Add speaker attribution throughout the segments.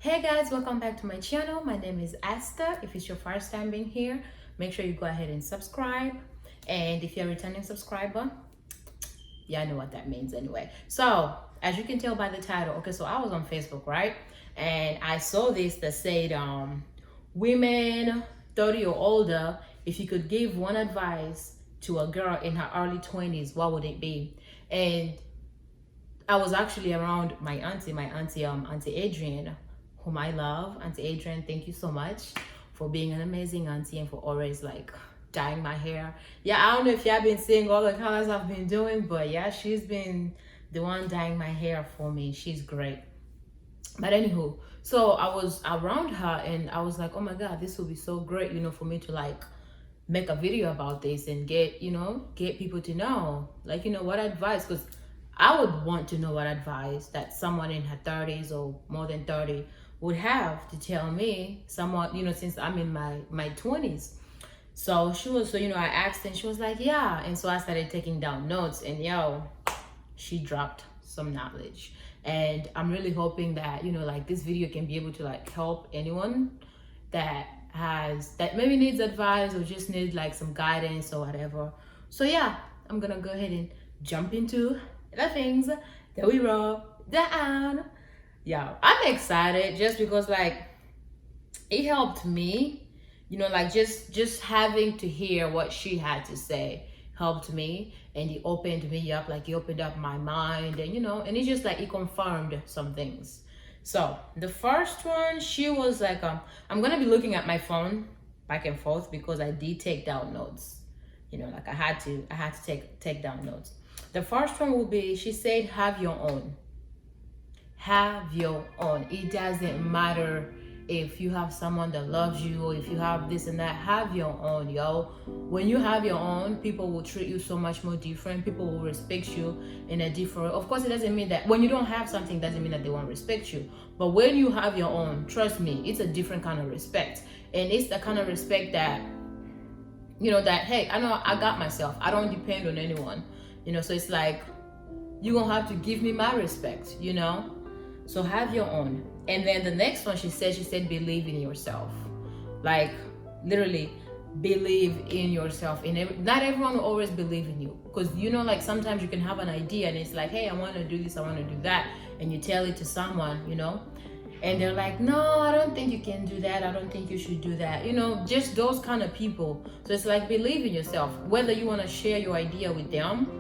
Speaker 1: Hey guys, welcome back to my channel. My name is Esther. If it's your first time being here, make sure you go ahead and subscribe. And if you're a returning subscriber, yeah, I know what that means anyway. So as you can tell by the title, okay, so I was on Facebook, right? And I saw this that said women 30 or older, if you could give one advice to a girl in her early 20s, what would it be? And I was actually around my auntie Adrian, whom I love. Auntie Adrian, thank you so much for being an amazing auntie and for always like dyeing my hair. Yeah, I don't know if y'all been seeing all the colors I've been doing, but yeah, she's been the one dyeing my hair for me. She's great. But anywho, so I was around her and I was like, oh my God, this would be so great, for me to like make a video about this and get people to know, like, what advice, because I would want to know what advice that someone in her 30s or more than 30 would have to tell me, someone, since I'm in my 20s. So I asked and she was like, yeah. And so I started taking down notes and she dropped some knowledge. And I'm really hoping that, like this video can be able to like help anyone that maybe needs advice or just needs like some guidance or whatever. So yeah, I'm gonna go ahead and jump into the things that we wrote down. Yeah, I'm excited just because like it helped me, like just having to hear what she had to say helped me, and it opened me up, like it opened up my mind, and and it's just like it confirmed some things. So the first one, she was like, I'm gonna be looking at my phone back and forth because I did take down notes. Like I had to take down notes. The first one will be, she said, have your own. Have your own. It doesn't matter if you have someone that loves you or if you have this and that. Have your own, yo. When you have your own, people will treat you so much more different. People will respect you in a different. Of course, it doesn't mean that when you don't have something, doesn't mean that they won't respect you. But when you have your own, trust me, it's a different kind of respect. And it's the kind of respect that, that, hey, I know I got myself. I don't depend on anyone. So it's like, you're gonna have to give me my respect, So have your own. And then the next one, she said, believe in yourself. Like, literally, believe in yourself. Not everyone will always believe in you. Because, like sometimes you can have an idea and it's like, hey, I want to do this, I want to do that. And you tell it to someone, and they're like, no, I don't think you can do that. I don't think you should do that. Just those kind of people. So it's like, believe in yourself. Whether you want to share your idea with them,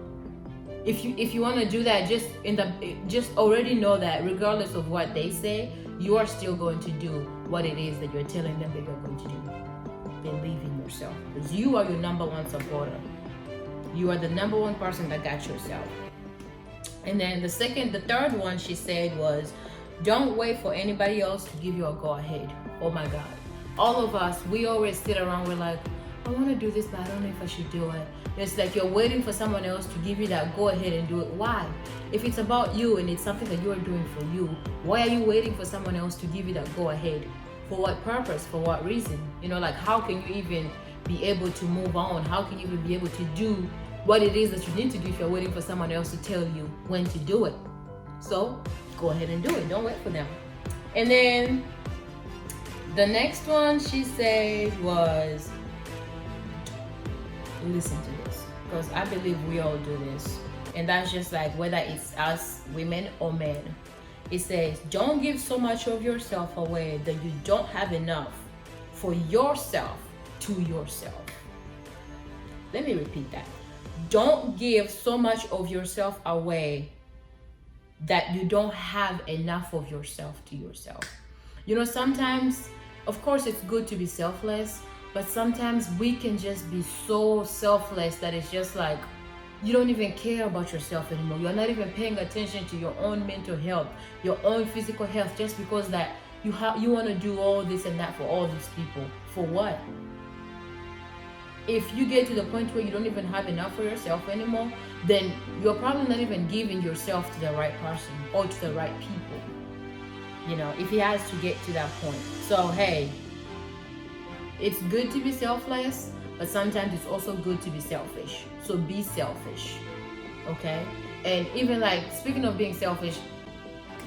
Speaker 1: if you want to do that, just already know that regardless of what they say, you are still going to do what it is that you're telling them that you're going to do. Believe in yourself, because you are your number one supporter. You are the number one person that got yourself. And then the third one she said was, don't wait for anybody else to give you a go ahead. Oh my God. All of us, we always sit around, we're like, I want to do this, but I don't know if I should do it. It's like you're waiting for someone else to give you that go ahead and do it. Why? If it's about you and it's something that you're doing for you, why are you waiting for someone else to give you that go ahead? For what purpose? For what reason? Like how can you even be able to move on? How can you even be able to do what it is that you need to do if you're waiting for someone else to tell you when to do it? So go ahead and do it. Don't wait for them. And then the next one she said was, listen to this, because I believe we all do this, and that's just like whether it's us women or men. It says, don't give so much of yourself away that you don't have enough for yourself to yourself. Let me repeat that. Don't give so much of yourself away that you don't have enough of yourself to yourself. Sometimes, of course, it's good to be selfless, but sometimes we can just be so selfless that it's just like you don't even care about yourself anymore. You're not even paying attention to your own mental health, your own physical health, just because that you want to do all this and that for all these people. For what? If you get to the point where you don't even have enough for yourself anymore, then you're probably not even giving yourself to the right person or to the right people. If it has to get to that point. So hey, it's good to be selfless, but sometimes it's also good to be selfish. So be selfish, okay? And even like, speaking of being selfish,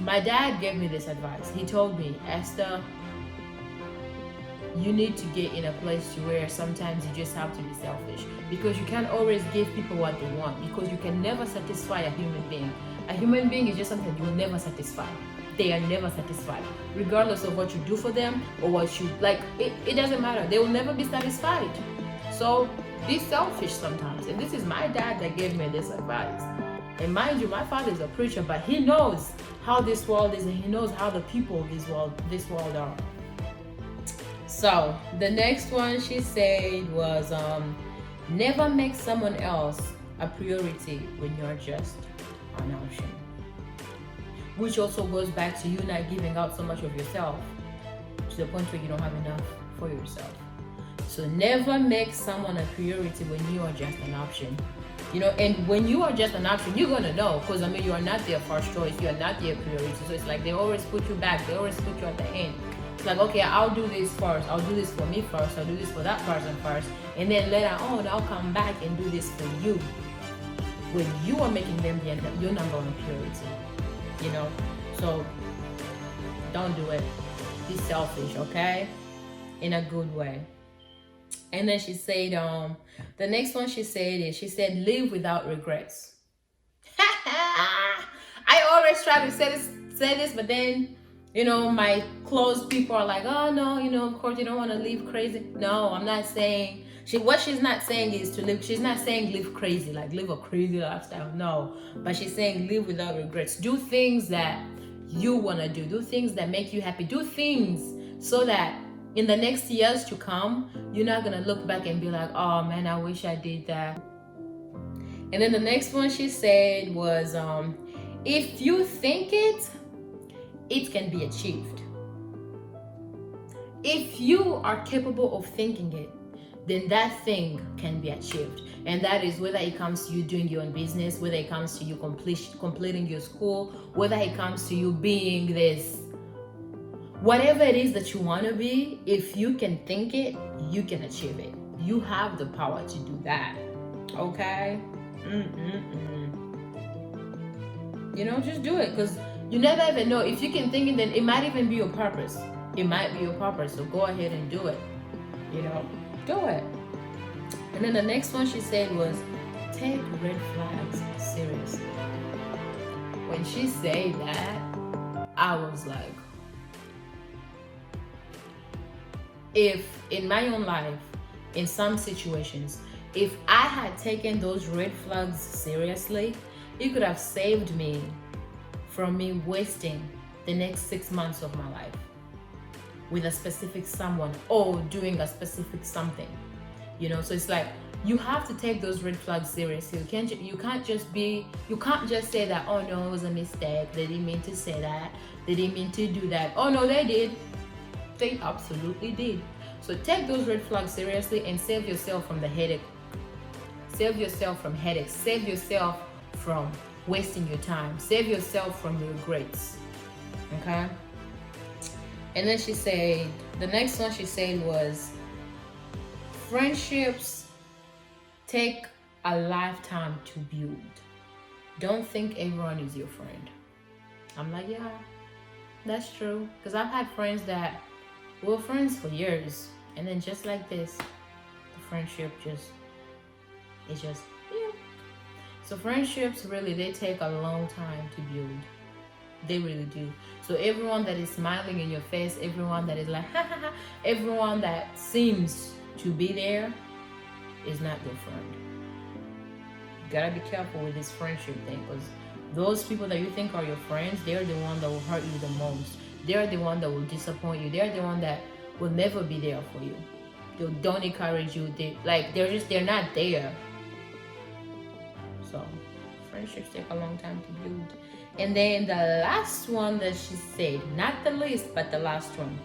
Speaker 1: My dad gave me this advice. He told me, Esther, you need to get in a place to where sometimes you just have to be selfish, because you can't always give people what they want, because you can never satisfy a human being. A human being is just something you will never satisfy. They are never satisfied, regardless of what you do for them or what you like. It doesn't matter. They will never be satisfied. So be selfish sometimes. And this is my dad that gave me this advice. And mind you, my father is a preacher, but he knows how this world is, and he knows how the people of this world are. So the next one she said was, never make someone else a priority when you're just an option. Which also goes back to you not giving out so much of yourself to the point where you don't have enough for yourself. So never make someone a priority when you are just an option. And when you are just an option, you're gonna know, because you are not their first choice, you are not their priority. So it's like they always put you back, they always put you at the end. It's like, okay, I'll do this first, I'll do this for me first, I'll do this for that person first, and then later on I'll come back and do this for you. When you are making them your number one priority, So don't do it. Be selfish, okay? In a good way. And then she said, the next one she said, live without regrets. I always try to say this, but then, my close people are like, oh no, of course you don't want to live crazy. No, I'm not saying, what she's not saying is to live, she's not saying live crazy, like live a crazy lifestyle. No, but she's saying live without regrets. Do things that you want to do things that make you happy. Do things so that in the next years to come, you're not going to look back and be like, oh man, I wish I did that. And then the next one she said was, if you think it can be achieved. If you are capable of thinking it, then that thing can be achieved. And that is whether it comes to you doing your own business, whether it comes to you completing your school, whether it comes to you being this, whatever it is that you want to be. If you can think it, you can achieve it. You have the power to do that. Okay? Just do it, because you never even know. If you can think it, then it might even be your purpose. It might be your purpose. So go ahead and do it. Do it. And then the next one she said was, take red flags seriously. When she said that, I was like, if in my own life, in some situations, if I had taken those red flags seriously, it could have saved me from me wasting the next 6 months of my life with a specific someone or doing a specific something. So it's like, you have to take those red flags seriously. You can't just say that, oh no, it was a mistake, they didn't mean to say that, they didn't mean to do that. Oh no, they did. They absolutely did. So take those red flags seriously and save yourself from the headache. Save yourself from headaches. Save yourself from wasting your time. Save yourself from regrets. Okay? And then she said, the next one she said was, friendships take a lifetime to build. Don't think everyone is your friend. I'm like, yeah, that's true. Because I've had friends that we were friends for years, and then just like this, the friendship yeah. So friendships really, they take a long time to build. They really do. So everyone that is smiling in your face, everyone that is like, ha ha ha, everyone that seems to be there is not your friend. You gotta be careful with this friendship thing, because those people that you think are your friends, they're the one that will hurt you the most. They're the one that will disappoint you. They're the one that will never be there for you. They don't encourage you. They're not there. So friendships take a long time to build. And then the last one that she said, not the least, but the last one,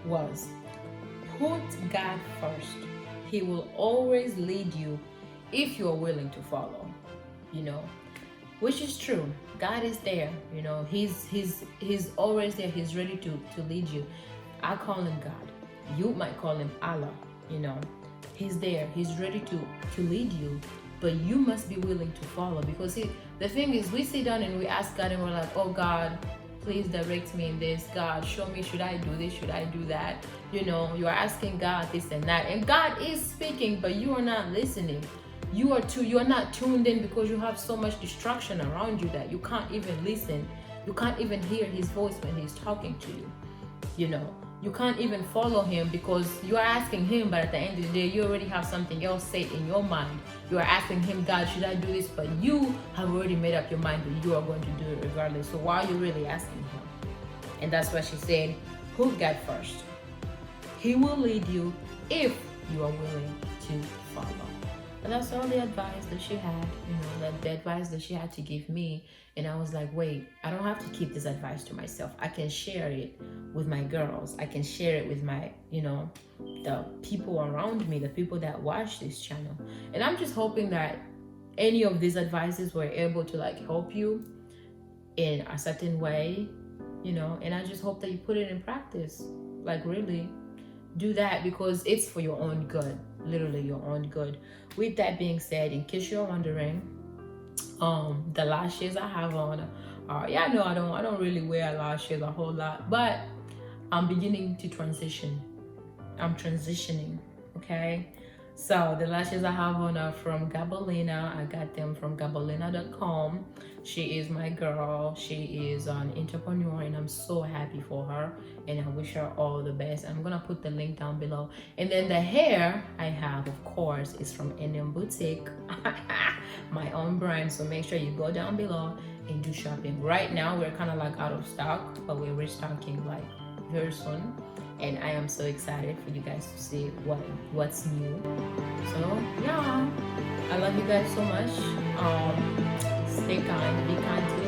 Speaker 1: was, put God first. He will always lead you if you are willing to follow. Which is true. God is there. He's always there. He's ready to lead you. I call him God. You might call him Allah. He's there. He's ready to lead you, but you must be willing to follow, because the thing is, we sit down and we ask God and we're like, oh God, please direct me in this. God, show me, should I do this? Should I do that? You know, you are asking God this and that. And God is speaking, but you are not listening. You are not tuned in because you have so much distraction around you that you can't even listen. You can't even hear his voice when he's talking to you. You know, you can't even follow him because you are asking him, but at the end of the day, you already have something else set in your mind. You are asking him, God, should I do this? But you have already made up your mind that you are going to do it regardless. So why are you really asking him? And that's why she said, put God first. He will lead you if you are willing to follow. And that's all the advice that she had, you know, the advice that she had to give me. And I was like, wait, I don't have to keep this advice to myself. I can share it with my girls. I can share it with my, you know, the people around me, the people that watch this channel. And I'm just hoping that any of these advices were able to like help you in a certain way, you know, and I just hope that you put it in practice. Like really do that because it's for your own good, literally your own good. With that being said, in case you're wondering, the lashes I have on are, yeah, no, I don't really wear lashes a whole lot, but I'm beginning to transition. I'm transitioning, okay? So the lashes I have on are from Gabalina. I got them from gabalina.com. She is my girl. She is an entrepreneur and I'm so happy for her and I wish her all the best. I'm gonna put the link down below. And then the hair I have, of course, is from NM Boutique, my own brand. So make sure you go down below and do shopping. Right now we're kind of like out of stock, but we're restocking like very soon. And I am so excited for you guys to see what's new. So yeah, I love you guys so much. Stay kind, be kind to